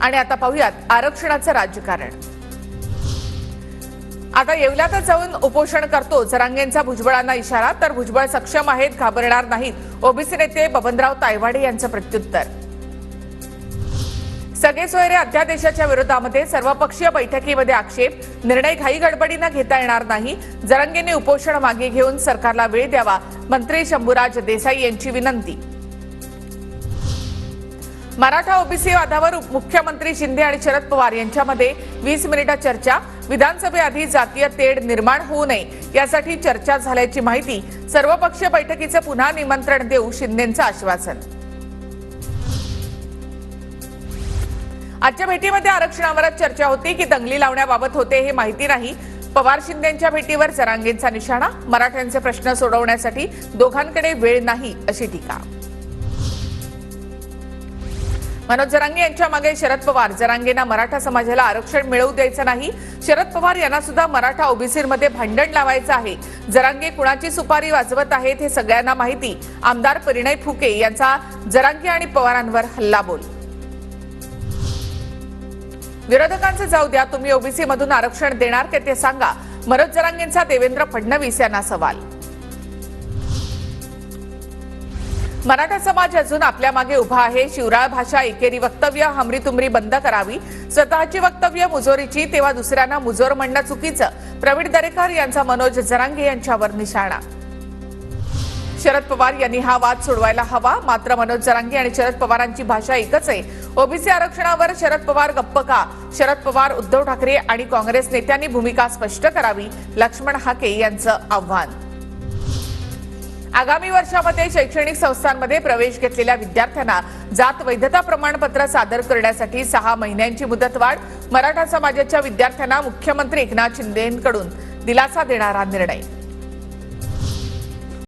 आणि आता पाहूयात आरक्षणाचं राजकारण। आता येवल्यातच जाऊन उपोषण करतो जरांगेंचा भुजबळांना इशारा, तर भुजबळ सक्षम आहेत, घाबरणार नाहीत। ओबीसी नेते बबनराव तायवाडे यांचं प्रत्युत्तर। सगळे सोयरे अध्यादेशाच्या विरोधामध्ये सर्वपक्षीय बैठकीमध्ये आक्षेप, निर्णय घाई गडबडीने घेता येणार नाही। जरांगेंनी उपोषण मागे घेऊन सरकारला वेळ द्यावा, मंत्री शंभूराज देसाई यांची विनंती। मराठा ओबीसी वादावर मुख्यमंत्री शिंदे आणि शरद पवार यांच्यामध्ये 20 मिनिटं चर्चा। विधानसभेआधी जातीय तेढ निर्माण होऊ नये यासाठी चर्चा झाल्याची माहिती। सर्वपक्षीय बैठकीचे पुन्हा निमंत्रण देऊ शिंदेंचं आश्वासन। आजच्या भेटीमध्ये आरक्षणावरच चर्चा होती की दंगली लावण्याबाबत होते हे माहिती नाही। पवार शिंदेंच्या भेटीवर जरांगेंचा निशाणा, मराठ्यांचे प्रश्न सोडवण्यासाठी दोघांकडे वेळ नाही अशी टीका। मनोज जरांगे यांच्या मागे शरद पवार, जरांगेंना मराठा समाजाला आरक्षण मिळवू द्यायचं नाही। शरद पवार यांना सुद्धा मराठा ओबीसीमध्ये भांडण लावायचं आहे। जरांगे कुणाची सुपारी वाजवत आहेत हे सगळ्यांना माहिती। आमदार परिणय फुके यांचा जरांगे आणि पवारांवर हल्लाबोल। विरोधकांचं जाऊ द्या, तुम्ही ओबीसी मधून आरक्षण देणार का ते सांगा, मनोज जरांगेंचा देवेंद्र फडणवीस यांना सवाल। मराठा समाज अजून आपल्या मागे उभा आहे। शिवराळ भाषा, एकेरी वक्तव्य, हमरीतुमरी बंद करावी। स्वतःची वक्तव्य मुजोरीची, तेव्हा दुसऱ्यांना मुजोर म्हणणं चुकीचं। प्रवीण दरेकर यांचा मनोज जरांगे यांच्यावर निशाणा। शरद पवार यांनी हा वाद सोडवायला हवा, मात्र मनोज जरांगे आणि शरद पवारांची भाषा एकच आहे। ओबीसी आरक्षणावर शरद पवार गप्प का? शरद पवार, उद्धव ठाकरे आणि काँग्रेस नेत्यांनी भूमिका स्पष्ट करावी, लक्ष्मण हाके यांचं आव्हान। आगामी वर्षामध्ये शैक्षणिक संस्थांमध्ये प्रवेश घेतलेल्या विद्यार्थ्यांना जात वैधता प्रमाणपत्र सादर करण्यासाठी 6 महिन्यांची मुदतवाढ। मराठा समाजाच्या विद्यार्थ्यांना मुख्यमंत्री एकनाथ शिंदेंकडून दिलासा देणारा निर्णय।